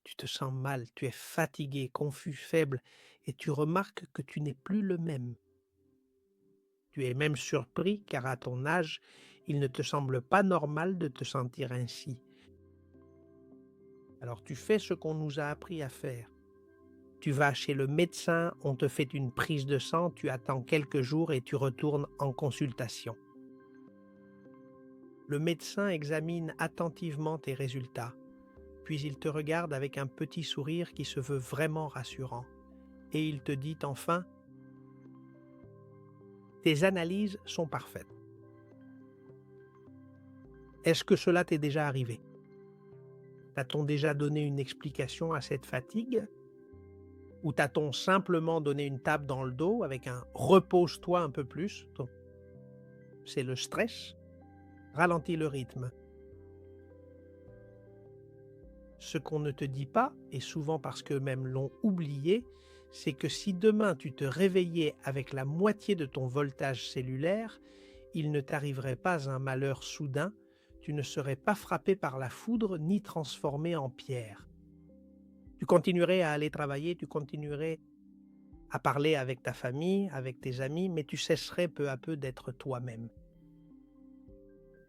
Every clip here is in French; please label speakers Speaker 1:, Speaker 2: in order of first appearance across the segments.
Speaker 1: Tu te sens mal, tu es fatigué, confus, faible et tu remarques que tu n'es plus le même. Tu es même surpris car à ton âge, il ne te semble pas normal de te sentir ainsi. Alors tu fais ce qu'on nous a appris à faire. Tu vas chez le médecin, on te fait une prise de sang, tu attends quelques jours et tu retournes en consultation. Le médecin examine attentivement tes résultats, puis il te regarde avec un petit sourire qui se veut vraiment rassurant. Et il te dit enfin: tes analyses sont parfaites. Est-ce que cela t'est déjà arrivé? T'a-t-on déjà donné une explication à cette fatigue? Ou t'a-t-on simplement donné une tape dans le dos avec un repose-toi un peu plus? Donc, c'est le stress, ralentit le rythme. Ce qu'on ne te dit pas, et souvent parce qu'eux-mêmes l'ont oublié, c'est que si demain tu te réveillais avec la moitié de ton voltage cellulaire, il ne t'arriverait pas un malheur soudain, tu ne serais pas frappé par la foudre ni transformé en pierre. Tu continuerais à aller travailler, tu continuerais à parler avec ta famille, avec tes amis, mais tu cesserais peu à peu d'être toi-même.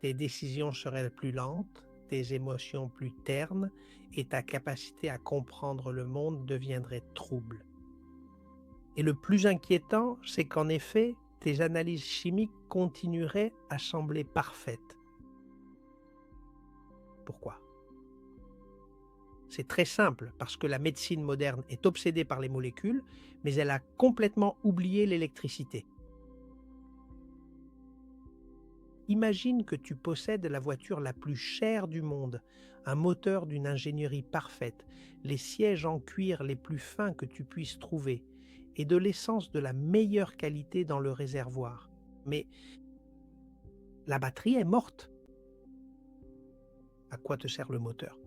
Speaker 1: Tes décisions seraient plus lentes, tes émotions plus ternes et ta capacité à comprendre le monde deviendrait trouble. Et le plus inquiétant, c'est qu'en effet, tes analyses chimiques continueraient à sembler parfaites. Pourquoi? C'est très simple, parce que la médecine moderne est obsédée par les molécules, mais elle a complètement oublié l'électricité. Imagine que tu possèdes la voiture la plus chère du monde, un moteur d'une ingénierie parfaite, les sièges en cuir les plus fins que tu puisses trouver, et de l'essence de la meilleure qualité dans le réservoir. Mais la batterie est morte. À quoi te sert le moteur?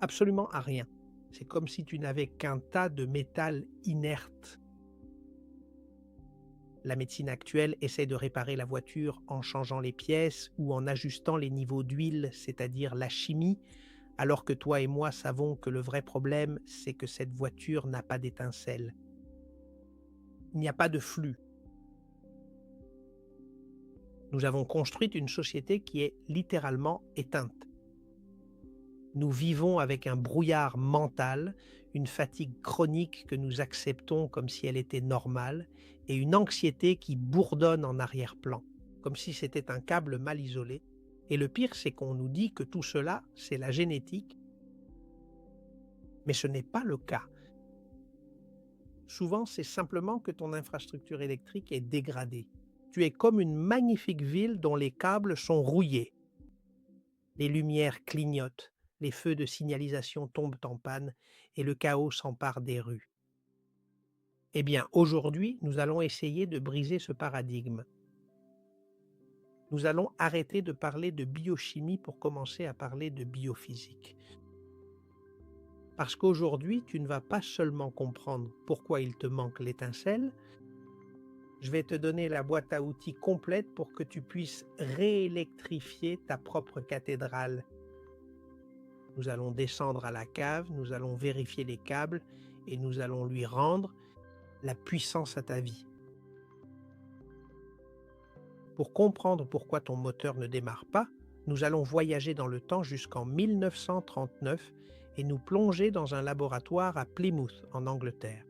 Speaker 1: Absolument à rien. C'est comme si tu n'avais qu'un tas de métal inerte. La médecine actuelle essaie de réparer la voiture en changeant les pièces ou en ajustant les niveaux d'huile, c'est-à-dire la chimie, alors que toi et moi savons que le vrai problème, c'est que cette voiture n'a pas d'étincelle. Il n'y a pas de flux. Nous avons construit une société qui est littéralement éteinte. Nous vivons avec un brouillard mental, une fatigue chronique que nous acceptons comme si elle était normale, et une anxiété qui bourdonne en arrière-plan, comme si c'était un câble mal isolé. Et le pire, c'est qu'on nous dit que tout cela, c'est la génétique, mais ce n'est pas le cas. Souvent, c'est simplement que ton infrastructure électrique est dégradée. Tu es comme une magnifique ville dont les câbles sont rouillés. Les lumières clignotent, les feux de signalisation tombent en panne et le chaos s'empare des rues. Eh bien, aujourd'hui, nous allons essayer de briser ce paradigme. Nous allons arrêter de parler de biochimie pour commencer à parler de biophysique. Parce qu'aujourd'hui, tu ne vas pas seulement comprendre pourquoi il te manque l'étincelle, je vais te donner la boîte à outils complète pour que tu puisses réélectrifier ta propre cathédrale. Nous allons descendre à la cave, nous allons vérifier les câbles et nous allons lui rendre la puissance à ta vie. Pour comprendre pourquoi ton moteur ne démarre pas, nous allons voyager dans le temps jusqu'en 1939 et nous plonger dans un laboratoire à Plymouth, en Angleterre.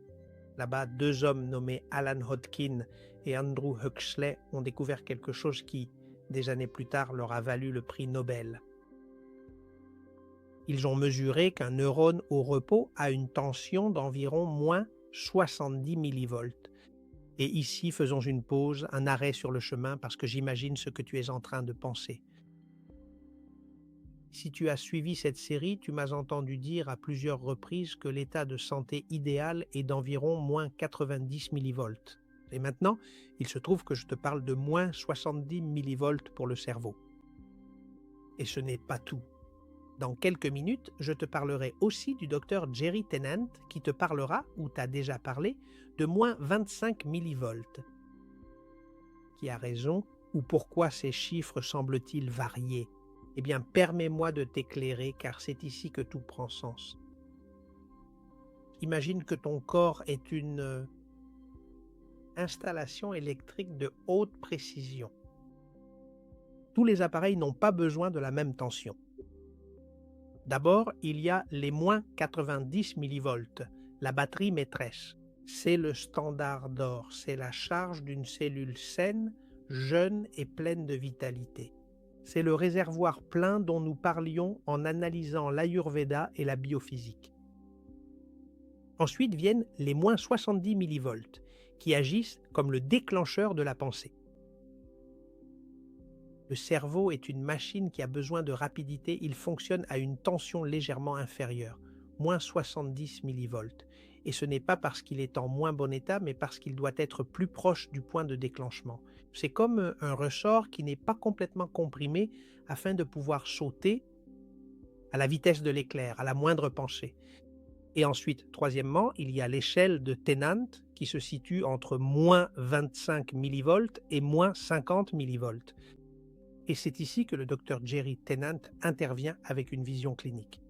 Speaker 1: Là-bas, deux hommes nommés Alan Hodkin et Andrew Huxley ont découvert quelque chose qui, des années plus tard, leur a valu le prix Nobel. Ils ont mesuré qu'un neurone au repos a une tension d'environ moins 70 millivolts. Et ici, faisons une pause, un arrêt sur le chemin, parce que j'imagine ce que tu es en train de penser. Si tu as suivi cette série, tu m'as entendu dire à plusieurs reprises que l'état de santé idéal est d'environ moins 90 millivolts. Et maintenant, il se trouve que je te parle de moins 70 millivolts pour le cerveau. Et ce n'est pas tout. Dans quelques minutes, je te parlerai aussi du docteur Jerry Tennant qui te parlera, ou t'a déjà parlé, de moins 25 millivolts. Qui a raison, ou pourquoi ces chiffres semblent-ils varier? Eh bien, permets-moi de t'éclairer car c'est ici que tout prend sens. Imagine que ton corps est une installation électrique de haute précision. Tous les appareils n'ont pas besoin de la même tension. D'abord, il y a les moins 90 millivolts, la batterie maîtresse. C'est le standard d'or, c'est la charge d'une cellule saine, jeune et pleine de vitalité. C'est le réservoir plein dont nous parlions en analysant l'Ayurveda et la biophysique. Ensuite viennent les moins 70 millivolts, qui agissent comme le déclencheur de la pensée. Le cerveau est une machine qui a besoin de rapidité, il fonctionne à une tension légèrement inférieure, moins 70 millivolts. Et ce n'est pas parce qu'il est en moins bon état, mais parce qu'il doit être plus proche du point de déclenchement. C'est comme un ressort qui n'est pas complètement comprimé afin de pouvoir sauter à la vitesse de l'éclair, à la moindre pensée. Et ensuite, troisièmement, il y a l'échelle de Tennant qui se situe entre moins 25 millivolts et moins 50 millivolts. Et c'est ici que le docteur Jerry Tennant intervient avec une vision clinique.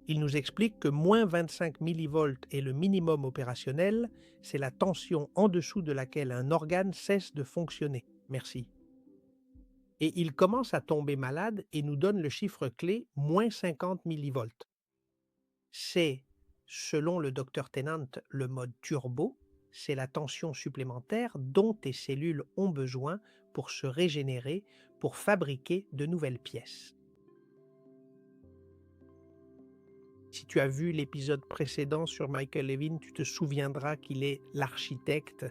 Speaker 1: Il nous explique que moins 25 millivolts est le minimum opérationnel, c'est la tension en dessous de laquelle un organe cesse de fonctionner. Merci. Et il commence à tomber malade et nous donne le chiffre clé moins 50 millivolts. C'est, selon le docteur Tennant, le mode turbo, c'est la tension supplémentaire dont tes cellules ont besoin pour se régénérer, pour fabriquer de nouvelles pièces. Si tu as vu l'épisode précédent sur Michael Levin, tu te souviendras qu'il est l'architecte.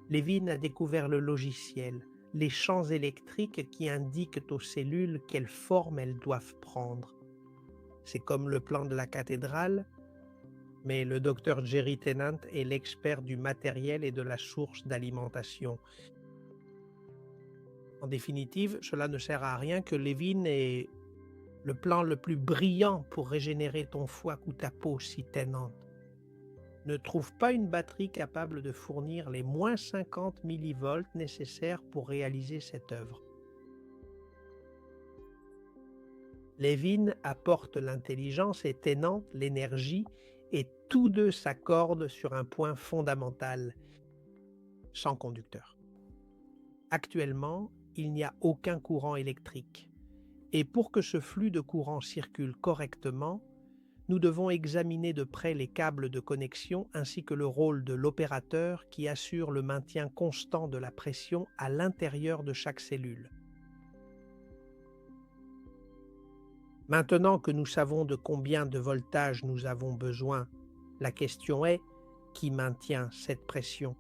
Speaker 1: Levin a découvert le logiciel, les champs électriques qui indiquent aux cellules quelle forme elles doivent prendre. C'est comme le plan de la cathédrale, mais le docteur Jerry Tennant est l'expert du matériel et de la source d'alimentation. En définitive, cela ne sert à rien que Levin ait le plan le plus brillant pour régénérer ton foie ou ta peau si Tennant ne trouve pas une batterie capable de fournir les moins 50 millivolts nécessaires pour réaliser cette œuvre. Levin apporte l'intelligence et Tennant l'énergie et tous deux s'accordent sur un point fondamental, sans conducteur. Actuellement, il n'y a aucun courant électrique. Et pour que ce flux de courant circule correctement, nous devons examiner de près les câbles de connexion ainsi que le rôle de l'opérateur qui assure le maintien constant de la pression à l'intérieur de chaque cellule. Maintenant que nous savons de combien de voltage nous avons besoin, la question est qui maintient cette pression?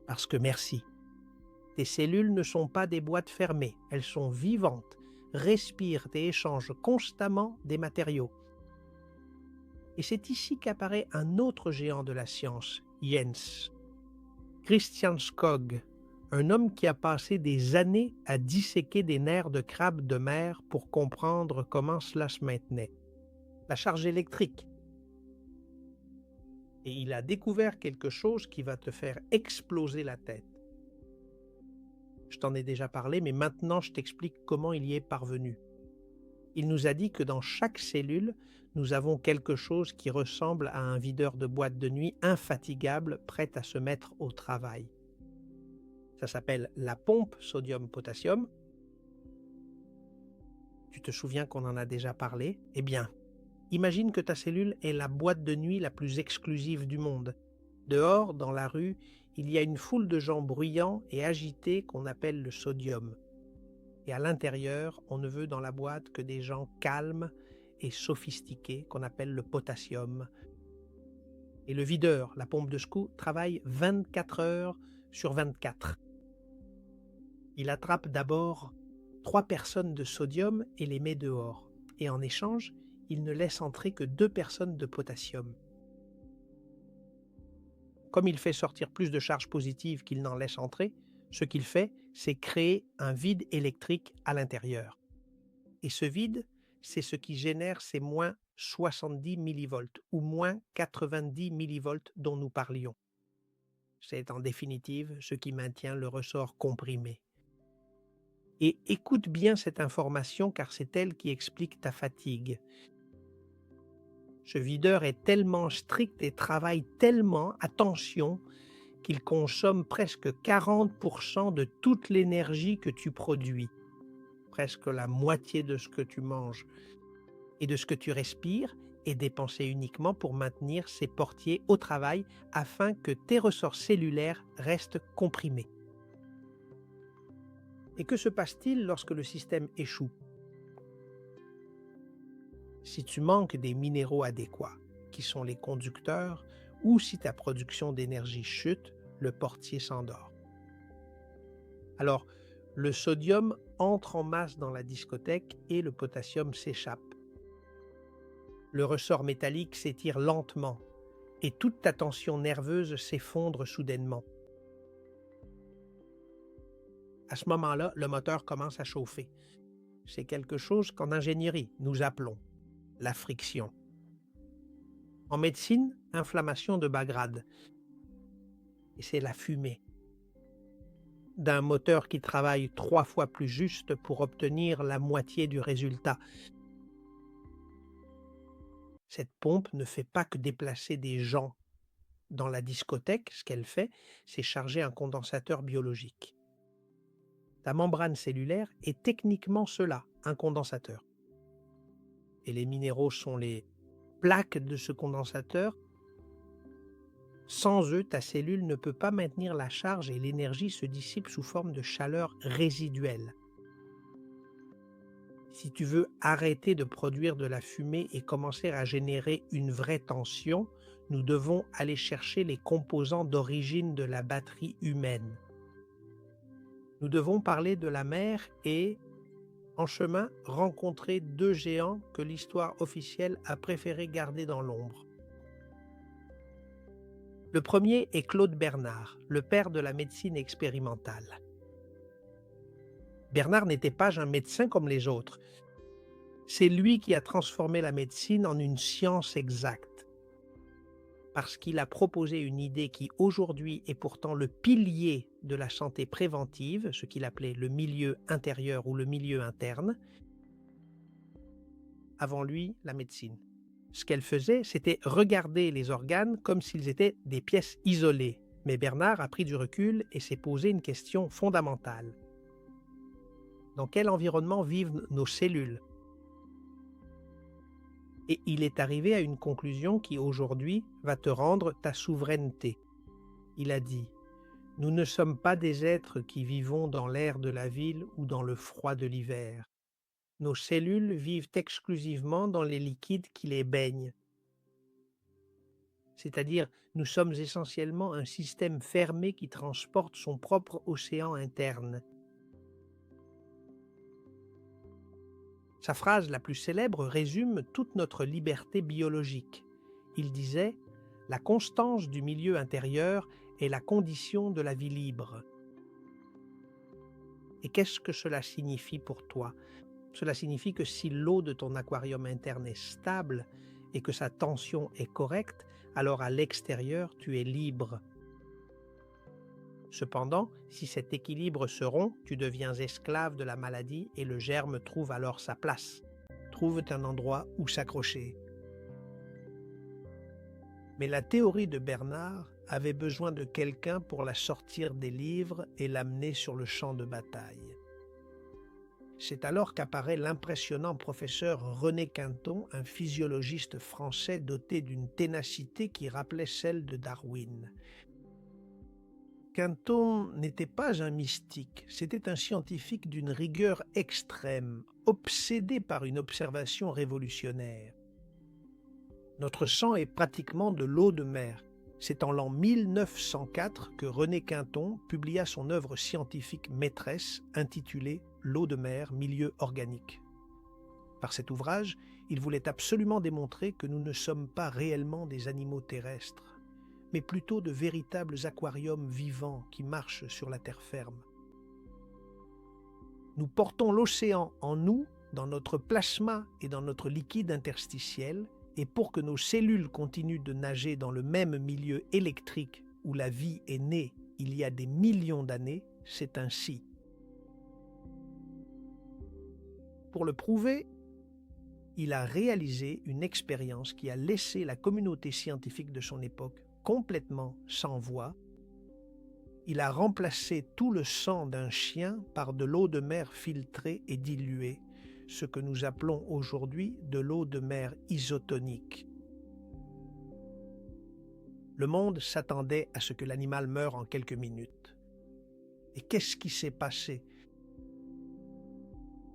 Speaker 1: Parce que merci. Tes cellules ne sont pas des boîtes fermées, elles sont vivantes, respirent et échangent constamment des matériaux. Et c'est ici qu'apparaît un autre géant de la science, Jens. Christian Skog, un homme qui a passé des années à disséquer des nerfs de crabe de mer pour comprendre comment cela se maintenait. La charge électrique. Et il a découvert quelque chose qui va te faire exploser la tête. Je t'en ai déjà parlé, mais maintenant je t'explique comment il y est parvenu. Il nous a dit que dans chaque cellule, nous avons quelque chose qui ressemble à un videur de boîte de nuit infatigable, prêt à se mettre au travail. Ça s'appelle la pompe sodium-potassium. Tu te souviens qu'on en a déjà parlé? Eh bien, imagine que ta cellule est la boîte de nuit la plus exclusive du monde. Dehors, dans la rue, il y a une foule de gens bruyants et agités qu'on appelle le sodium. Et à l'intérieur, on ne veut dans la boîte que des gens calmes et sophistiqués qu'on appelle le potassium. Et le videur, la pompe de secours, travaille 24 heures sur 24. Il attrape d'abord 3 personnes de sodium et les met dehors. Et en échange, il ne laisse entrer que 2 personnes de potassium. Comme il fait sortir plus de charges positives qu'il n'en laisse entrer, ce qu'il fait, c'est créer un vide électrique à l'intérieur. Et ce vide, c'est ce qui génère ces moins 70 millivolts ou moins 90 millivolts dont nous parlions. C'est en définitive ce qui maintient le ressort comprimé. Et écoute bien cette information car c'est elle qui explique ta fatigue. Ce videur est tellement strict et travaille tellement, attention, qu'il consomme presque 40% de toute l'énergie que tu produis, presque la moitié de ce que tu manges et de ce que tu respires est dépensé uniquement pour maintenir ses portiers au travail afin que tes ressorts cellulaires restent comprimés. Et que se passe-t-il lorsque le système échoue? Si tu manques des minéraux adéquats, qui sont les conducteurs, ou si ta production d'énergie chute, le portier s'endort. Alors, le sodium entre en masse dans la discothèque et le potassium s'échappe. Le ressort métallique s'étire lentement et toute ta tension nerveuse s'effondre soudainement. À ce moment-là, le moteur commence à chauffer. C'est quelque chose qu'en ingénierie, nous appelons la friction. En médecine, inflammation de bas grade. Et c'est la fumée d'un moteur qui travaille 3 fois plus juste pour obtenir la moitié du résultat. Cette pompe ne fait pas que déplacer des gens dans la discothèque. Ce qu'elle fait, c'est charger un condensateur biologique. Ta membrane cellulaire est techniquement cela, un condensateur. Et les minéraux sont les plaques de ce condensateur. Sans eux, ta cellule ne peut pas maintenir la charge et l'énergie se dissipe sous forme de chaleur résiduelle. Si tu veux arrêter de produire de la fumée et commencer à générer une vraie tension, nous devons aller chercher les composants d'origine de la batterie humaine. Nous devons parler de la mer et, en chemin, rencontrer 2 géants que l'histoire officielle a préféré garder dans l'ombre. Le premier est Claude Bernard, le père de la médecine expérimentale. Bernard n'était pas un médecin comme les autres. C'est lui qui a transformé la médecine en une science exacte. Parce qu'il a proposé une idée qui aujourd'hui est pourtant le pilier de la santé préventive, ce qu'il appelait le milieu intérieur ou le milieu interne. Avant lui, la médecine. Ce qu'elle faisait, c'était regarder les organes comme s'ils étaient des pièces isolées. Mais Bernard a pris du recul et s'est posé une question fondamentale. Dans quel environnement vivent nos cellules? Et il est arrivé à une conclusion qui aujourd'hui va te rendre ta souveraineté. Il a dit: « Nous ne sommes pas des êtres qui vivons dans l'air de la ville ou dans le froid de l'hiver. Nos cellules vivent exclusivement dans les liquides qui les baignent. C'est-à-dire, nous sommes essentiellement un système fermé qui transporte son propre océan interne. » Sa phrase la plus célèbre résume toute notre liberté biologique. Il disait: « La constance du milieu intérieur est la condition de la vie libre. » Et qu'est-ce que cela signifie pour toi? Cela signifie que si l'eau de ton aquarium interne est stable et que sa tension est correcte, alors à l'extérieur, tu es libre. Cependant, si cet équilibre se rompt, tu deviens esclave de la maladie et le germe trouve alors sa place. Trouve un endroit où s'accrocher. Mais la théorie de Bernard avait besoin de quelqu'un pour la sortir des livres et l'amener sur le champ de bataille. C'est alors qu'apparaît l'impressionnant professeur René Quinton, un physiologiste français doté d'une ténacité qui rappelait celle de Darwin. Quinton n'était pas un mystique, c'était un scientifique d'une rigueur extrême, obsédé par une observation révolutionnaire. Notre sang est pratiquement de l'eau de mer. C'est en l'an 1904 que René Quinton publia son œuvre scientifique maîtresse intitulée « L'eau de mer, milieu organique ». Par cet ouvrage, il voulait absolument démontrer que nous ne sommes pas réellement des animaux terrestres, mais plutôt de véritables aquariums vivants qui marchent sur la terre ferme. Nous portons l'océan en nous, dans notre plasma et dans notre liquide interstitiel, et pour que nos cellules continuent de nager dans le même milieu électrique où la vie est née il y a des millions d'années, c'est ainsi. Pour le prouver, il a réalisé une expérience qui a laissé la communauté scientifique de son époque complètement sans voix. Il a remplacé tout le sang d'un chien par de l'eau de mer filtrée et diluée, ce que nous appelons aujourd'hui de l'eau de mer isotonique. Le monde s'attendait à ce que l'animal meure en quelques minutes. Et qu'est-ce qui s'est passé?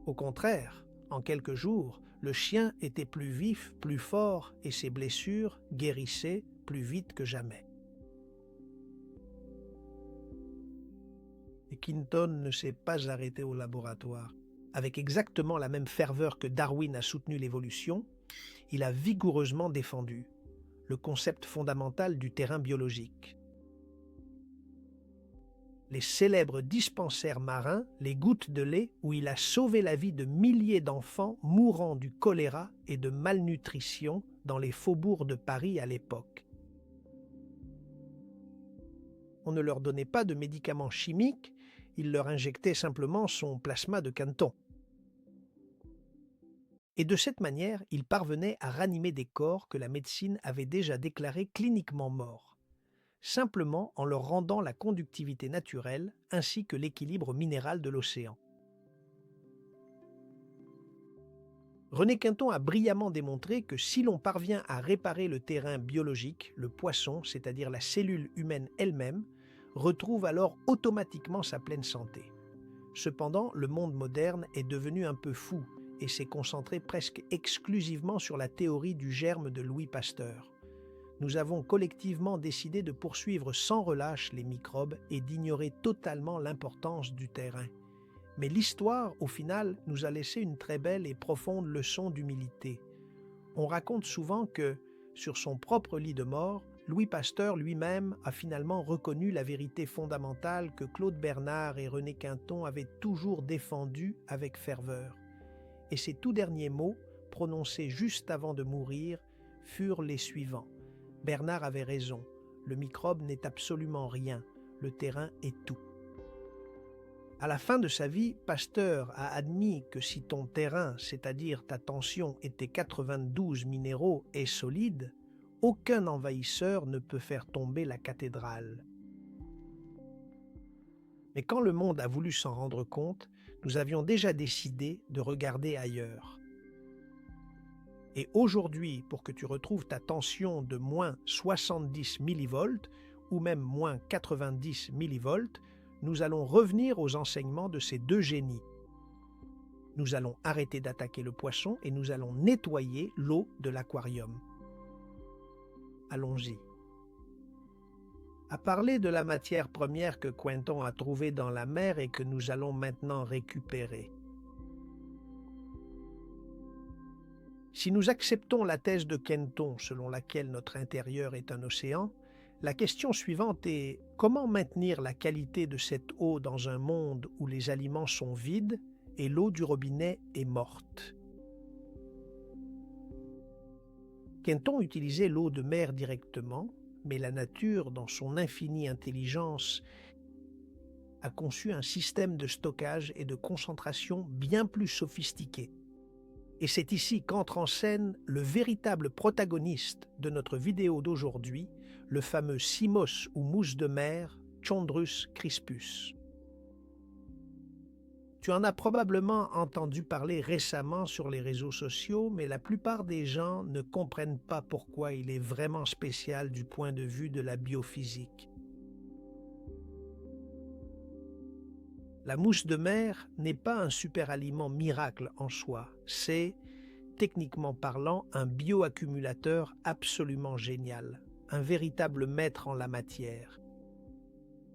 Speaker 1: Au contraire, en quelques jours, le chien était plus vif, plus fort et ses blessures guérissaient plus vite que jamais. Et Quinton ne s'est pas arrêté au laboratoire. Avec exactement la même ferveur que Darwin a soutenu l'évolution, il a vigoureusement défendu le concept fondamental du terrain biologique. Les célèbres dispensaires marins, les gouttes de lait, où il a sauvé la vie de milliers d'enfants mourant du choléra et de malnutrition dans les faubourgs de Paris à l'époque. On ne leur donnait pas de médicaments chimiques, il leur injectait simplement son plasma de Quinton. Et de cette manière, il parvenait à ranimer des corps que la médecine avait déjà déclarés cliniquement morts, simplement en leur rendant la conductivité naturelle ainsi que l'équilibre minéral de l'océan. René Quinton a brillamment démontré que si l'on parvient à réparer le terrain biologique, le poisson, c'est-à-dire la cellule humaine elle-même, retrouve alors automatiquement sa pleine santé. Cependant, le monde moderne est devenu un peu fou et s'est concentré presque exclusivement sur la théorie du germe de Louis Pasteur. Nous avons collectivement décidé de poursuivre sans relâche les microbes et d'ignorer totalement l'importance du terrain. Mais l'histoire, au final, nous a laissé une très belle et profonde leçon d'humilité. On raconte souvent que, sur son propre lit de mort, Louis Pasteur lui-même a finalement reconnu la vérité fondamentale que Claude Bernard et René Quinton avaient toujours défendue avec ferveur. Et ses tout derniers mots, prononcés juste avant de mourir, furent les suivants. Bernard avait raison, le microbe n'est absolument rien, le terrain est tout. À la fin de sa vie, Pasteur a admis que si ton terrain, c'est-à-dire ta tension, était 92 minéraux et solide, aucun envahisseur ne peut faire tomber la cathédrale. Mais quand le monde a voulu s'en rendre compte, nous avions déjà décidé de regarder ailleurs. Et aujourd'hui, pour que tu retrouves ta tension de moins 70 millivolts ou même moins 90 millivolts, nous allons revenir aux enseignements de ces deux génies. Nous allons arrêter d'attaquer le poisson et nous allons nettoyer l'eau de l'aquarium. Allons-y. À parler de la matière première que Quinton a trouvée dans la mer et que nous allons maintenant récupérer. Si nous acceptons la thèse de Quinton selon laquelle notre intérieur est un océan, la question suivante est comment maintenir la qualité de cette eau dans un monde où les aliments sont vides et l'eau du robinet est morte? Quinton utilisait l'eau de mer directement, mais la nature, dans son infinie intelligence, a conçu un système de stockage et de concentration bien plus sophistiqué. Et c'est ici qu'entre en scène le véritable protagoniste de notre vidéo d'aujourd'hui, le fameux Simos ou mousse de mer, Chondrus crispus. Tu en as probablement entendu parler récemment sur les réseaux sociaux, mais la plupart des gens ne comprennent pas pourquoi il est vraiment spécial du point de vue de la biophysique. La mousse de mer n'est pas un super-aliment miracle en soi, c'est, techniquement parlant, un bioaccumulateur absolument génial, un véritable maître en la matière.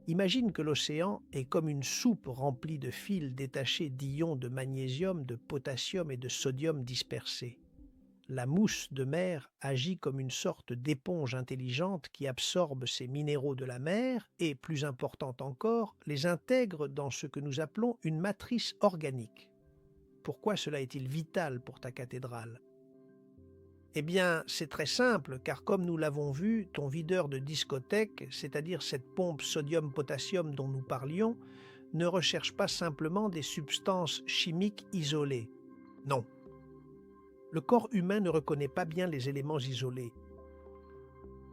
Speaker 1: Imagine que l'océan est comme une soupe remplie de fils détachés d'ions de magnésium, de potassium et de sodium dispersés. La mousse de mer agit comme une sorte d'éponge intelligente qui absorbe ces minéraux de la mer et, plus important encore, les intègre dans ce que nous appelons une matrice organique. Pourquoi cela est-il vital pour ta cathédrale? Eh bien, c'est très simple, car comme nous l'avons vu, ton videur de discothèque, c'est-à-dire cette pompe sodium-potassium dont nous parlions, ne recherche pas simplement des substances chimiques isolées. Non. Le corps humain ne reconnaît pas bien les éléments isolés.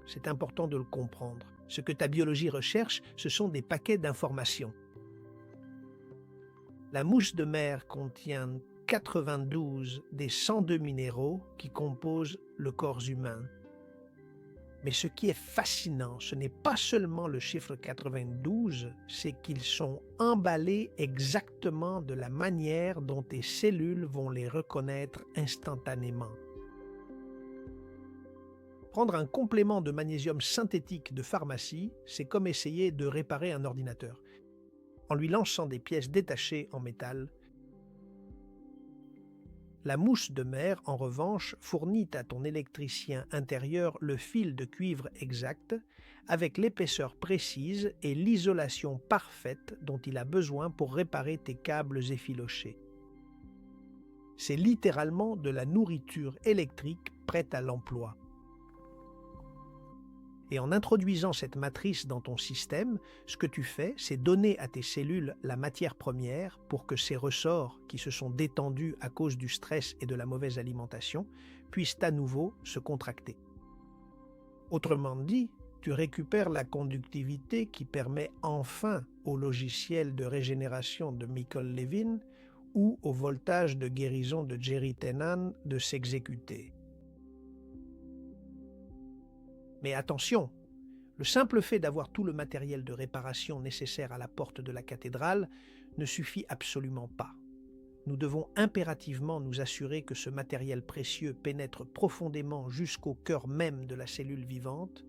Speaker 1: C'est important de le comprendre. Ce que ta biologie recherche, ce sont des paquets d'informations. La mousse de mer contient 92 des 102 minéraux qui composent le corps humain. Mais ce qui est fascinant, ce n'est pas seulement le chiffre 92, c'est qu'ils sont emballés exactement de la manière dont tes cellules vont les reconnaître instantanément. Prendre un complément de magnésium synthétique de pharmacie, c'est comme essayer de réparer un ordinateur. En lui lançant des pièces détachées en métal. La mousse de mer, en revanche, fournit à ton électricien intérieur le fil de cuivre exact, avec l'épaisseur précise et l'isolation parfaite dont il a besoin pour réparer tes câbles effilochés. C'est littéralement de la nourriture électrique prête à l'emploi. Et en introduisant cette matrice dans ton système, ce que tu fais, c'est donner à tes cellules la matière première pour que ces ressorts, qui se sont détendus à cause du stress et de la mauvaise alimentation, puissent à nouveau se contracter. Autrement dit, tu récupères la conductivité qui permet enfin au logiciel de régénération de Michael Levin ou au voltage de guérison de Jerry Tennant de s'exécuter. Mais attention, le simple fait d'avoir tout le matériel de réparation nécessaire à la porte de la cathédrale ne suffit absolument pas. Nous devons impérativement nous assurer que ce matériel précieux pénètre profondément jusqu'au cœur même de la cellule vivante,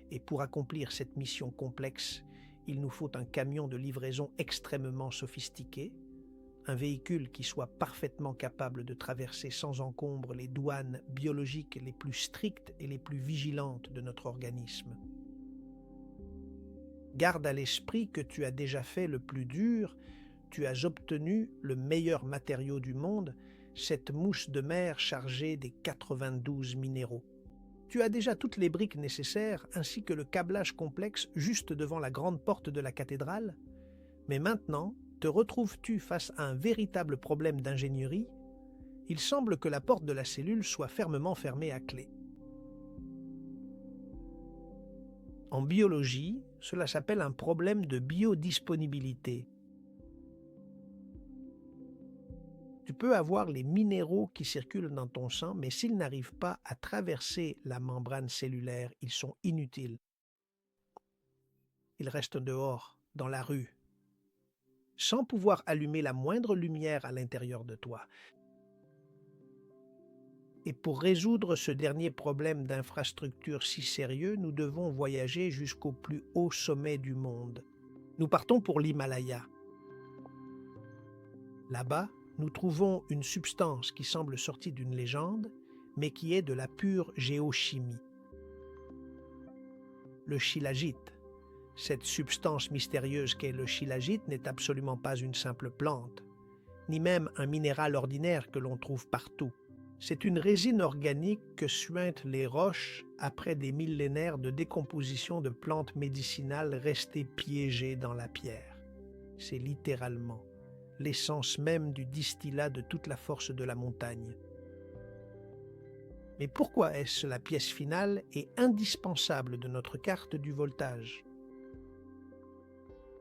Speaker 1: et pour accomplir cette mission complexe, il nous faut un camion de livraison extrêmement sophistiqué, un véhicule qui soit parfaitement capable de traverser sans encombre les douanes biologiques les plus strictes et les plus vigilantes de notre organisme. Garde à l'esprit que tu as déjà fait le plus dur, tu as obtenu le meilleur matériau du monde, cette mousse de mer chargée des 92 minéraux. Tu as déjà toutes les briques nécessaires ainsi que le câblage complexe juste devant la grande porte de la cathédrale, mais maintenant, te retrouves-tu face à un véritable problème d'ingénierie? Il semble que la porte de la cellule soit fermement fermée à clé. En biologie, cela s'appelle un problème de biodisponibilité. Tu peux avoir les minéraux qui circulent dans ton sang, mais s'ils n'arrivent pas à traverser la membrane cellulaire, ils sont inutiles. Ils restent dehors, dans la rue, sans pouvoir allumer la moindre lumière à l'intérieur de toi. Et pour résoudre ce dernier problème d'infrastructure si sérieux, nous devons voyager jusqu'au plus haut sommet du monde. Nous partons pour l'Himalaya. Là-bas, nous trouvons une substance qui semble sortie d'une légende, mais qui est de la pure géochimie. Le shilajit. Cette substance mystérieuse qu'est le shilajit n'est absolument pas une simple plante, ni même un minéral ordinaire que l'on trouve partout. C'est une résine organique que suintent les roches après des millénaires de décomposition de plantes médicinales restées piégées dans la pierre. C'est littéralement l'essence même du distillat de toute la force de la montagne. Mais pourquoi est-ce la pièce finale et indispensable de notre carte du voltage?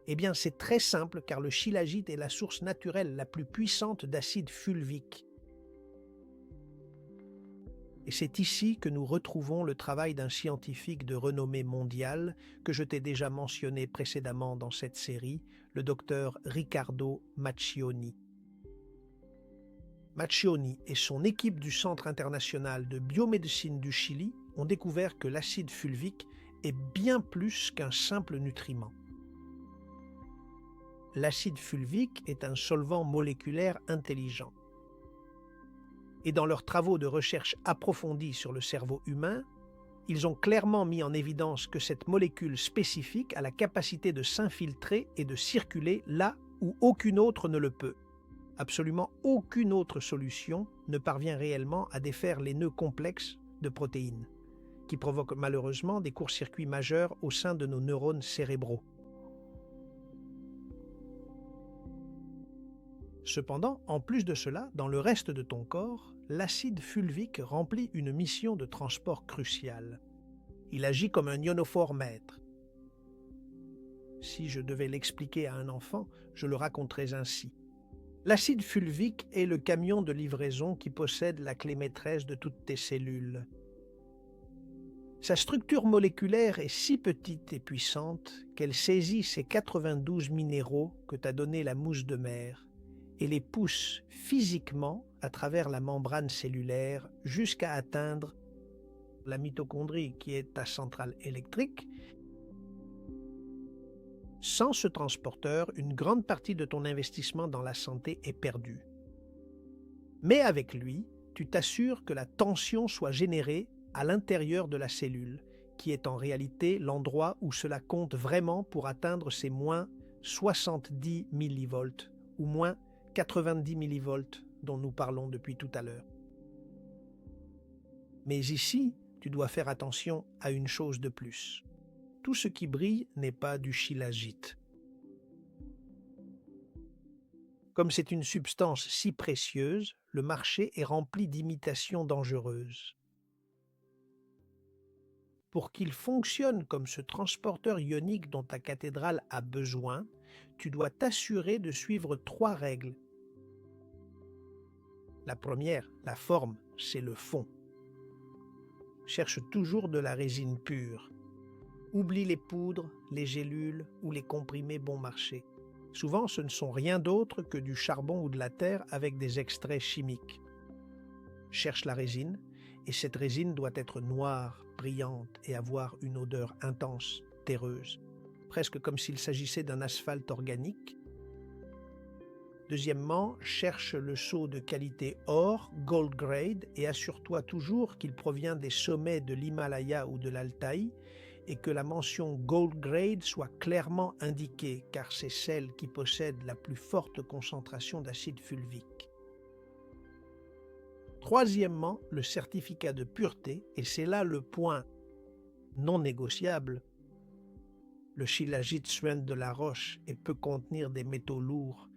Speaker 1: Eh bien, c'est très simple car le shilajit est la source naturelle la plus puissante d'acide fulvique. Et c'est ici que nous retrouvons le travail d'un scientifique de renommée mondiale que je t'ai déjà mentionné précédemment dans cette série, le docteur Riccardo Macchioni. Macchioni et son équipe du Centre international de biomédecine du Chili ont découvert que l'acide fulvique est bien plus qu'un simple nutriment. L'acide fulvique est un solvant moléculaire intelligent. Et dans leurs travaux de recherche approfondis sur le cerveau humain, ils ont clairement mis en évidence que cette molécule spécifique a la capacité de s'infiltrer et de circuler là où aucune autre ne le peut. Absolument aucune autre solution ne parvient réellement à défaire les nœuds complexes de protéines, qui provoquent malheureusement des court-circuits majeurs au sein de nos neurones cérébraux. Cependant, en plus de cela, dans le reste de ton corps, l'acide fulvique remplit une mission de transport cruciale. Il agit comme un ionophore maître. Si je devais l'expliquer à un enfant, je le raconterais ainsi. L'acide fulvique est le camion de livraison qui possède la clé maîtresse de toutes tes cellules. Sa structure moléculaire est si petite et puissante qu'elle saisit ces 92 minéraux que t'a donnés la mousse de mer et les pousse physiquement à travers la membrane cellulaire jusqu'à atteindre la mitochondrie qui est ta centrale électrique. Sans ce transporteur, une grande partie de ton investissement dans la santé est perdue. Mais avec lui, tu t'assures que la tension soit générée à l'intérieur de la cellule, qui est en réalité l'endroit où cela compte vraiment pour atteindre ces moins 70 millivolts ou moins 90 millivolts dont nous parlons depuis tout à l'heure. Mais ici, tu dois faire attention à une chose de plus. Tout ce qui brille n'est pas du shilajit. Comme c'est une substance si précieuse, le marché est rempli d'imitations dangereuses. Pour qu'il fonctionne comme ce transporteur ionique dont ta cathédrale a besoin, tu dois t'assurer de suivre 3 règles. La première, la forme, c'est le fond. Cherche toujours de la résine pure. Oublie les poudres, les gélules ou les comprimés bon marché. Souvent, ce ne sont rien d'autre que du charbon ou de la terre avec des extraits chimiques. Cherche la résine, et cette résine doit être noire, brillante et avoir une odeur intense, terreuse, presque comme s'il s'agissait d'un asphalte organique. Deuxièmement, cherche le seau de qualité or, gold grade, et assure-toi toujours qu'il provient des sommets de l'Himalaya ou de l'Altaï, et que la mention Gold Grade soit clairement indiquée, car c'est celle qui possède la plus forte concentration d'acide fulvique. Troisièmement, le certificat de pureté, et c'est là le point non négociable. Le shilajit suinte de la roche et peut contenir des métaux lourds.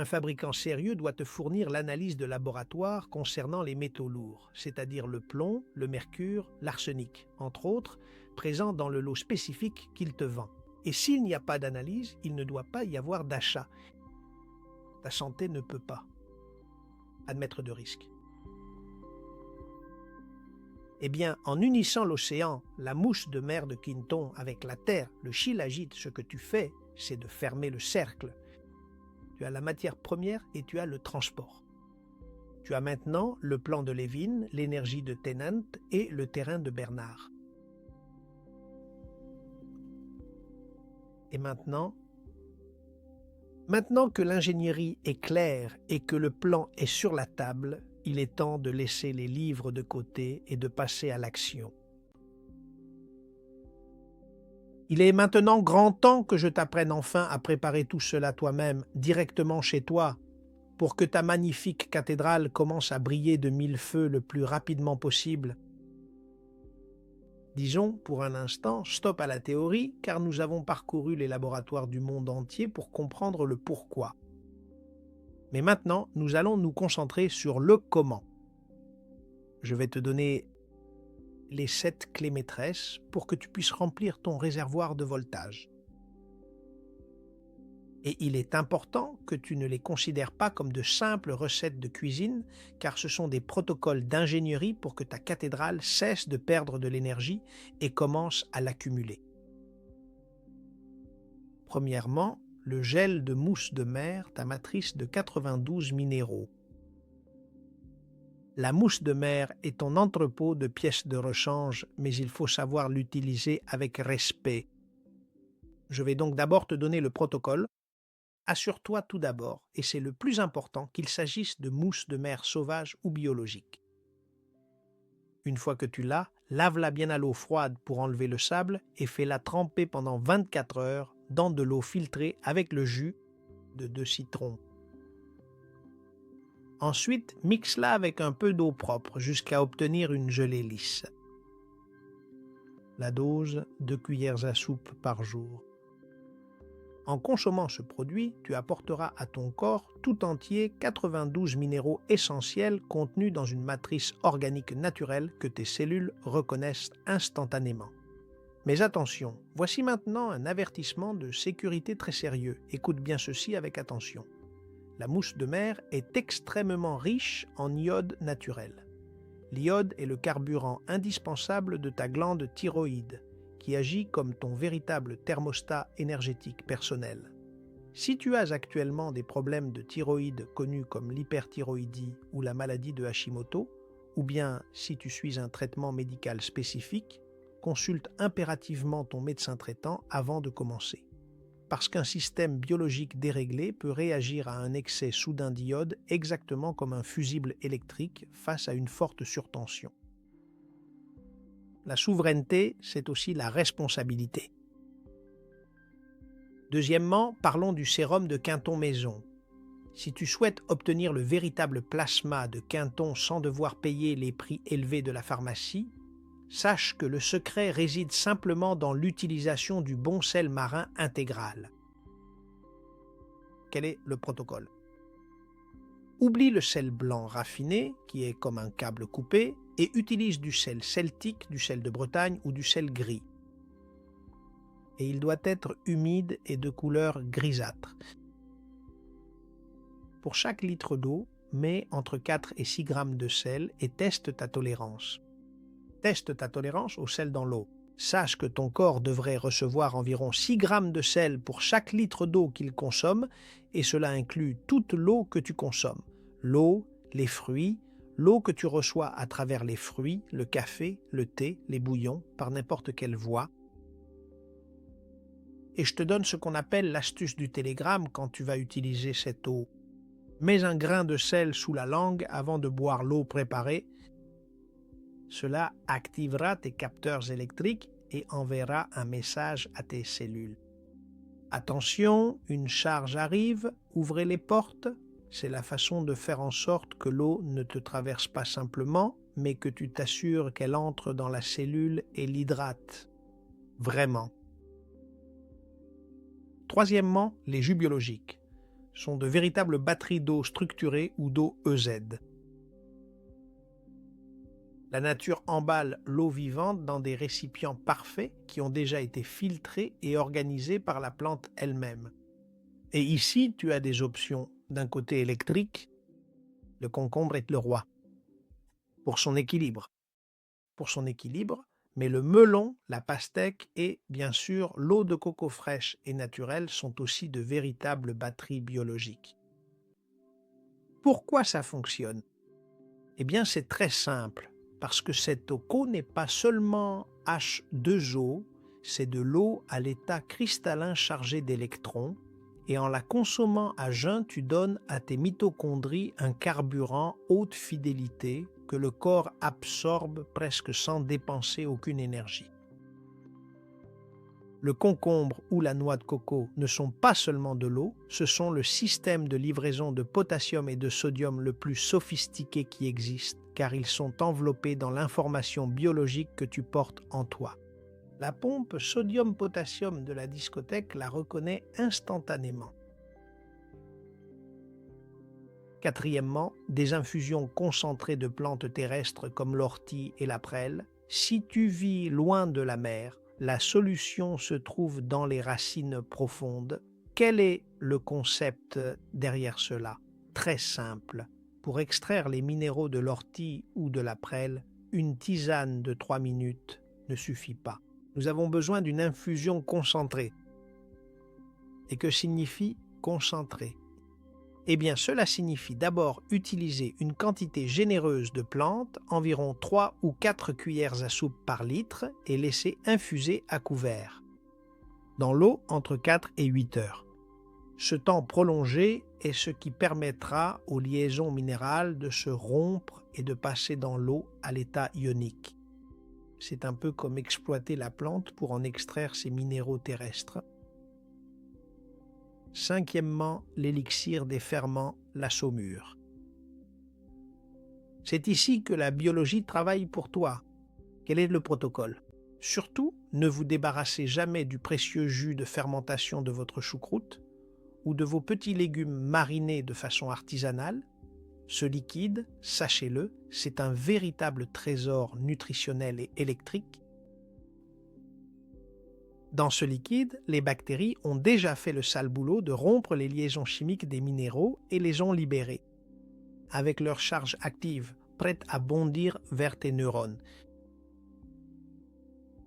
Speaker 1: Un fabricant sérieux doit te fournir l'analyse de laboratoire concernant les métaux lourds, c'est-à-dire le plomb, le mercure, l'arsenic, entre autres, présents dans le lot spécifique qu'il te vend. Et s'il n'y a pas d'analyse, il ne doit pas y avoir d'achat. Ta santé ne peut pas admettre de risque. Eh bien, en unissant l'océan, la mousse de mer de Quinton avec la terre, le shilajit, ce que tu fais, c'est de fermer le cercle. Tu as la matière première et tu as le transport. Tu as maintenant le plan de Levin, l'énergie de Tennant et le terrain de Bernard. Et maintenant que l'ingénierie est claire et que le plan est sur la table, il est temps de laisser les livres de côté et de passer à l'action. Il est maintenant grand temps que je t'apprenne enfin à préparer tout cela toi-même, directement chez toi, pour que ta magnifique cathédrale commence à briller de 1000 feux le plus rapidement possible. Disons, pour un instant, stop à la théorie, car nous avons parcouru les laboratoires du monde entier pour comprendre le pourquoi. Mais maintenant, nous allons nous concentrer sur le comment. Je vais te donner les 7 clés maîtresses pour que tu puisses remplir ton réservoir de voltage. Et il est important que tu ne les considères pas comme de simples recettes de cuisine, car ce sont des protocoles d'ingénierie pour que ta cathédrale cesse de perdre de l'énergie et commence à l'accumuler. Premièrement, le gel de mousse de mer, ta matrice de 92 minéraux. La mousse de mer est ton entrepôt de pièces de rechange, mais il faut savoir l'utiliser avec respect. Je vais donc d'abord te donner le protocole. Assure-toi tout d'abord, et c'est le plus important, qu'il s'agisse de mousse de mer sauvage ou biologique. Une fois que tu l'as, lave-la bien à l'eau froide pour enlever le sable et fais-la tremper pendant 24 heures dans de l'eau filtrée avec le jus de 2 citrons. Ensuite, mixe-la avec un peu d'eau propre jusqu'à obtenir une gelée lisse. La dose, 2 cuillères à soupe par jour. En consommant ce produit, tu apporteras à ton corps tout entier 92 minéraux essentiels contenus dans une matrice organique naturelle que tes cellules reconnaissent instantanément. Mais attention, voici maintenant un avertissement de sécurité très sérieux. Écoute bien ceci avec attention. La mousse de mer est extrêmement riche en iode naturel. L'iode est le carburant indispensable de ta glande thyroïde, qui agit comme ton véritable thermostat énergétique personnel. Si tu as actuellement des problèmes de thyroïde connus comme l'hyperthyroïdie ou la maladie de Hashimoto, ou bien si tu suis un traitement médical spécifique, consulte impérativement ton médecin traitant avant de commencer. Parce qu'un système biologique déréglé peut réagir à un excès soudain d'iode exactement comme un fusible électrique face à une forte surtension. La souveraineté, c'est aussi la responsabilité. Deuxièmement, parlons du sérum de Quinton Maison. Si tu souhaites obtenir le véritable plasma de Quinton sans devoir payer les prix élevés de la pharmacie, sache que le secret réside simplement dans l'utilisation du bon sel marin intégral. Quel est le protocole? Oublie le sel blanc raffiné, qui est comme un câble coupé, et utilise du sel celtique, du sel de Bretagne ou du sel gris. Et il doit être humide et de couleur grisâtre. Pour chaque litre d'eau, mets entre 4 et 6 grammes de sel et teste ta tolérance. Teste ta tolérance au sel dans l'eau. Sache que ton corps devrait recevoir environ 6 grammes de sel pour chaque litre d'eau qu'il consomme, et cela inclut toute l'eau que tu consommes. L'eau, les fruits, l'eau que tu reçois à travers les fruits, le café, le thé, les bouillons, par n'importe quelle voie. Et je te donne ce qu'on appelle l'astuce du télégramme quand tu vas utiliser cette eau. Mets un grain de sel sous la langue avant de boire l'eau préparée. Cela activera tes capteurs électriques et enverra un message à tes cellules. Attention, une charge arrive, ouvrez les portes. C'est la façon de faire en sorte que l'eau ne te traverse pas simplement, mais que tu t'assures qu'elle entre dans la cellule et l'hydrate. Vraiment. Troisièmement, les jus biologiques sont de véritables batteries d'eau structurée ou d'eau EZ. La nature emballe l'eau vivante dans des récipients parfaits qui ont déjà été filtrés et organisés par la plante elle-même. Et ici, tu as des options. D'un côté électrique, le concombre est le roi. Pour son équilibre. Mais le melon, la pastèque et, bien sûr, l'eau de coco fraîche et naturelle sont aussi de véritables batteries biologiques. Pourquoi ça fonctionne? Eh bien, c'est très simple. Parce que cette eau n'est pas seulement H2O, c'est de l'eau à l'état cristallin chargé d'électrons, et en la consommant à jeun, tu donnes à tes mitochondries un carburant haute fidélité que le corps absorbe presque sans dépenser aucune énergie. Le concombre ou la noix de coco ne sont pas seulement de l'eau, ce sont le système de livraison de potassium et de sodium le plus sophistiqué qui existe, car ils sont enveloppés dans l'information biologique que tu portes en toi. La pompe sodium-potassium de la discothèque la reconnaît instantanément. Quatrièmement, des infusions concentrées de plantes terrestres comme l'ortie et la prêle. Si tu vis loin de la mer, la solution se trouve dans les racines profondes. Quel est le concept derrière cela? Très simple. Pour extraire les minéraux de l'ortie ou de la prêle, une tisane de 3 minutes ne suffit pas. Nous avons besoin d'une infusion concentrée. Et que signifie concentré? Eh bien, cela signifie d'abord utiliser une quantité généreuse de plantes, environ 3 ou 4 cuillères à soupe par litre, et laisser infuser à couvert, dans l'eau entre 4 et 8 heures. Ce temps prolongé est ce qui permettra aux liaisons minérales de se rompre et de passer dans l'eau à l'état ionique. C'est un peu comme exploiter la plante pour en extraire ses minéraux terrestres. Cinquièmement, l'élixir des ferments, la saumure. C'est ici que la biologie travaille pour toi. Quel est le protocole? Surtout, ne vous débarrassez jamais du précieux jus de fermentation de votre choucroute ou de vos petits légumes marinés de façon artisanale. Ce liquide, sachez-le, c'est un véritable trésor nutritionnel et électrique. Dans ce liquide, les bactéries ont déjà fait le sale boulot de rompre les liaisons chimiques des minéraux et les ont libérées, avec leur charge active, prête à bondir vers tes neurones.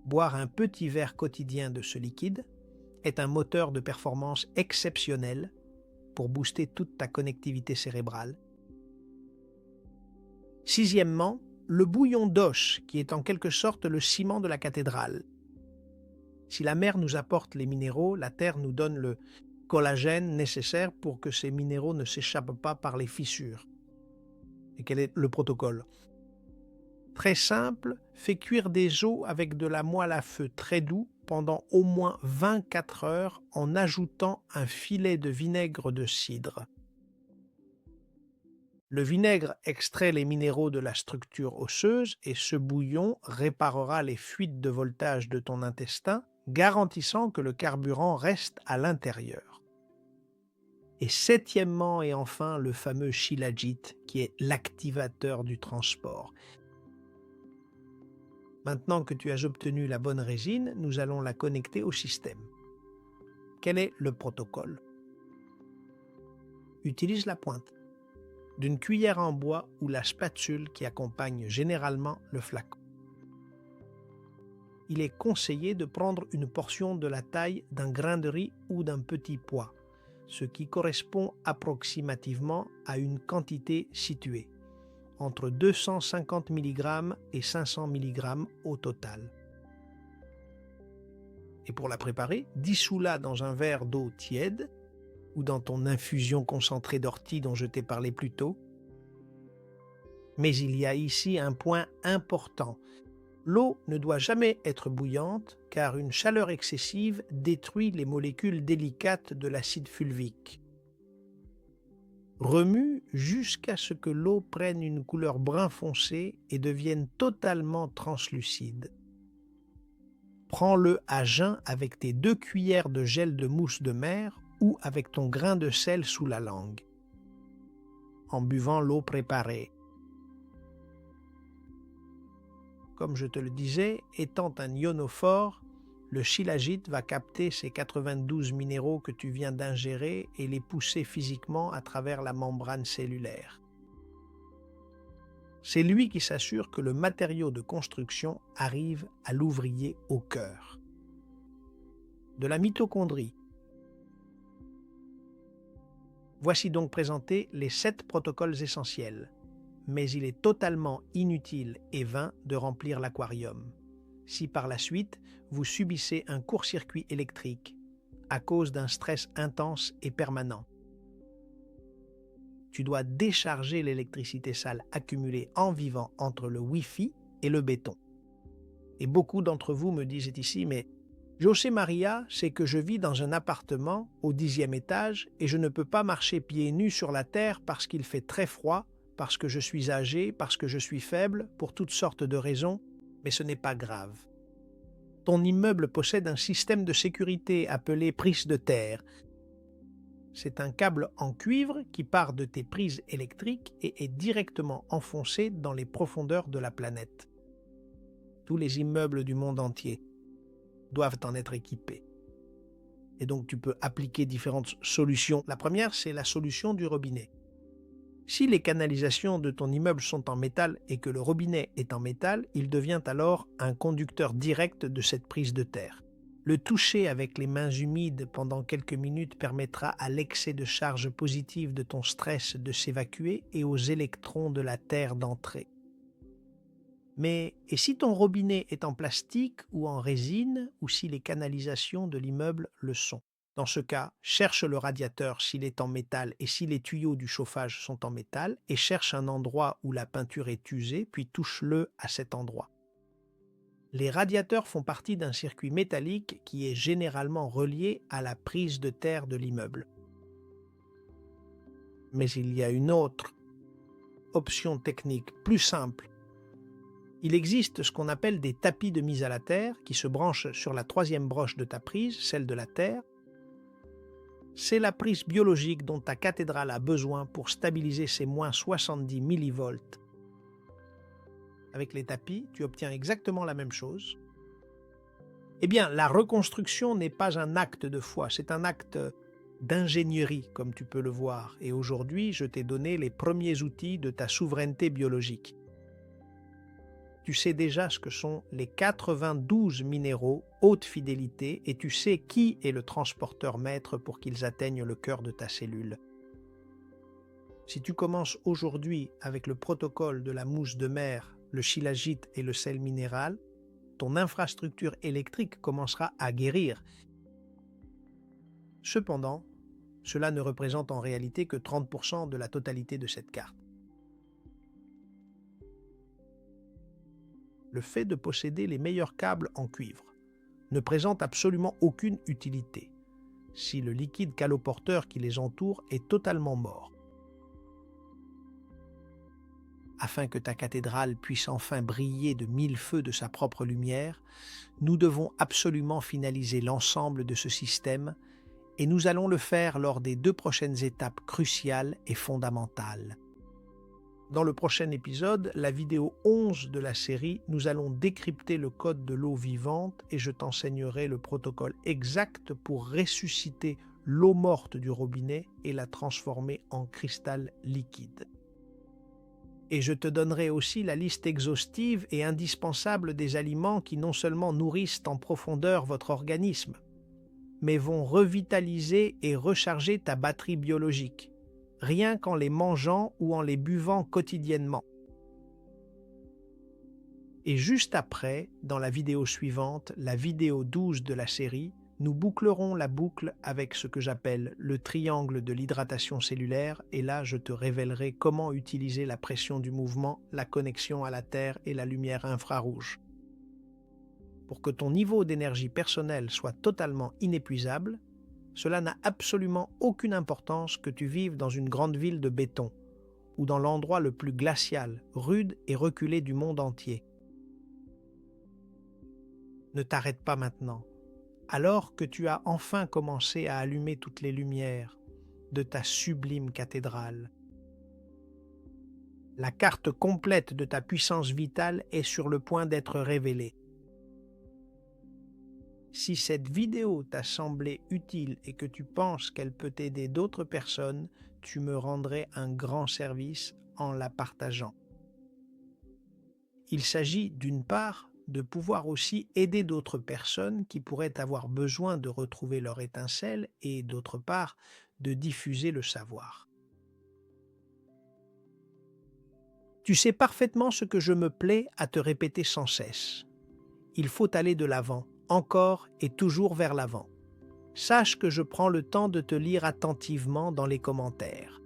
Speaker 1: Boire un petit verre quotidien de ce liquide est un moteur de performance exceptionnel pour booster toute ta connectivité cérébrale. Sixièmement, le bouillon d'oche, qui est en quelque sorte le ciment de la cathédrale. Si la mer nous apporte les minéraux, la terre nous donne le collagène nécessaire pour que ces minéraux ne s'échappent pas par les fissures. Et quel est le protocole? Très simple, fais cuire des os avec de la moelle à feu très doux pendant au moins 24 heures en ajoutant un filet de vinaigre de cidre. Le vinaigre extrait les minéraux de la structure osseuse et ce bouillon réparera les fuites de voltage de ton intestin, garantissant que le carburant reste à l'intérieur. Et septièmement et enfin, le fameux Shilajit, qui est l'activateur du transport. Maintenant que tu as obtenu la bonne résine, nous allons la connecter au système. Quel est le protocole? Utilise la pointe d'une cuillère en bois ou la spatule qui accompagne généralement le flacon. Il est conseillé de prendre une portion de la taille d'un grain de riz ou d'un petit pois, ce qui correspond approximativement à une quantité située entre 250 mg et 500 mg au total. Et pour la préparer, dissous-la dans un verre d'eau tiède ou dans ton infusion concentrée d'ortie dont je t'ai parlé plus tôt. Mais il y a ici un point important. L'eau ne doit jamais être bouillante car une chaleur excessive détruit les molécules délicates de l'acide fulvique. Remue jusqu'à ce que l'eau prenne une couleur brun foncé et devienne totalement translucide. Prends-le à jeun avec tes 2 cuillères de gel de mousse de mer ou avec ton grain de sel sous la langue, en buvant l'eau préparée. Comme je te le disais, étant un ionophore, le Shilajit va capter ces 92 minéraux que tu viens d'ingérer et les pousser physiquement à travers la membrane cellulaire. C'est lui qui s'assure que le matériau de construction arrive à l'ouvrier au cœur. De la mitochondrie. Voici donc présentés les 7 protocoles essentiels, mais il est totalement inutile et vain de remplir l'aquarium si par la suite vous subissez un court-circuit électrique à cause d'un stress intense et permanent. Tu dois décharger l'électricité sale accumulée en vivant entre le Wi-Fi et le béton. Et beaucoup d'entre vous me disent ici, mais José Maria, c'est que je vis dans un appartement au 10e étage et je ne peux pas marcher pieds nus sur la terre parce qu'il fait très froid, parce que je suis âgé, parce que je suis faible, pour toutes sortes de raisons, mais ce n'est pas grave. Ton immeuble possède un système de sécurité appelé prise de terre. C'est un câble en cuivre qui part de tes prises électriques et est directement enfoncé dans les profondeurs de la planète. Tous les immeubles du monde entier doivent en être équipés. Et donc tu peux appliquer différentes solutions. La première, c'est la solution du robinet. Si les canalisations de ton immeuble sont en métal et que le robinet est en métal, il devient alors un conducteur direct de cette prise de terre. Le toucher avec les mains humides pendant quelques minutes permettra à l'excès de charge positive de ton stress de s'évacuer et aux électrons de la terre d'entrer. Mais et si ton robinet est en plastique ou en résine ou si les canalisations de l'immeuble le sont? Dans ce cas, cherche le radiateur s'il est en métal et si les tuyaux du chauffage sont en métal et cherche un endroit où la peinture est usée puis touche-le à cet endroit. Les radiateurs font partie d'un circuit métallique qui est généralement relié à la prise de terre de l'immeuble. Mais il y a une autre option technique plus simple Il existe ce qu'on appelle des tapis de mise à la terre qui se branchent sur la troisième broche de ta prise, celle de la terre. C'est la prise biologique dont ta cathédrale a besoin pour stabiliser ses moins 70 millivolts. Avec les tapis, tu obtiens exactement la même chose. Eh bien, la reconstruction n'est pas un acte de foi, c'est un acte d'ingénierie, comme tu peux le voir. Et aujourd'hui, je t'ai donné les premiers outils de ta souveraineté biologique. Tu sais déjà ce que sont les 92 minéraux haute fidélité et tu sais qui est le transporteur maître pour qu'ils atteignent le cœur de ta cellule. Si tu commences aujourd'hui avec le protocole de la mousse de mer, le shilajit et le sel minéral, ton infrastructure électrique commencera à guérir. Cependant, cela ne représente en réalité que 30% de la totalité de cette carte. Le fait de posséder les meilleurs câbles en cuivre ne présente absolument aucune utilité si le liquide caloporteur qui les entoure est totalement mort. Afin que ta cathédrale puisse enfin briller de 1000 feux de sa propre lumière, nous devons absolument finaliser l'ensemble de ce système et nous allons le faire lors des 2 prochaines étapes cruciales et fondamentales. Dans le prochain épisode, la vidéo 11 de la série, nous allons décrypter le code de l'eau vivante et je t'enseignerai le protocole exact pour ressusciter l'eau morte du robinet et la transformer en cristal liquide. Et je te donnerai aussi la liste exhaustive et indispensable des aliments qui non seulement nourrissent en profondeur votre organisme, mais vont revitaliser et recharger ta batterie biologique, rien qu'en les mangeant ou en les buvant quotidiennement. Et juste après, dans la vidéo suivante, la vidéo 12 de la série, nous bouclerons la boucle avec ce que j'appelle le triangle de l'hydratation cellulaire et là je te révélerai comment utiliser la pression du mouvement, la connexion à la Terre et la lumière infrarouge. Pour que ton niveau d'énergie personnelle soit totalement inépuisable, cela n'a absolument aucune importance que tu vives dans une grande ville de béton ou dans l'endroit le plus glacial, rude et reculé du monde entier. Ne t'arrête pas maintenant. Alors que tu as enfin commencé à allumer toutes les lumières de ta sublime cathédrale. La carte complète de ta puissance vitale est sur le point d'être révélée. Si cette vidéo t'a semblé utile et que tu penses qu'elle peut aider d'autres personnes, tu me rendrais un grand service en la partageant. Il s'agit d'une part de pouvoir aussi aider d'autres personnes qui pourraient avoir besoin de retrouver leur étincelle et d'autre part de diffuser le savoir. Tu sais parfaitement ce que je me plais à te répéter sans cesse. Il faut aller de l'avant, encore et toujours vers l'avant. Sache que je prends le temps de te lire attentivement dans les commentaires.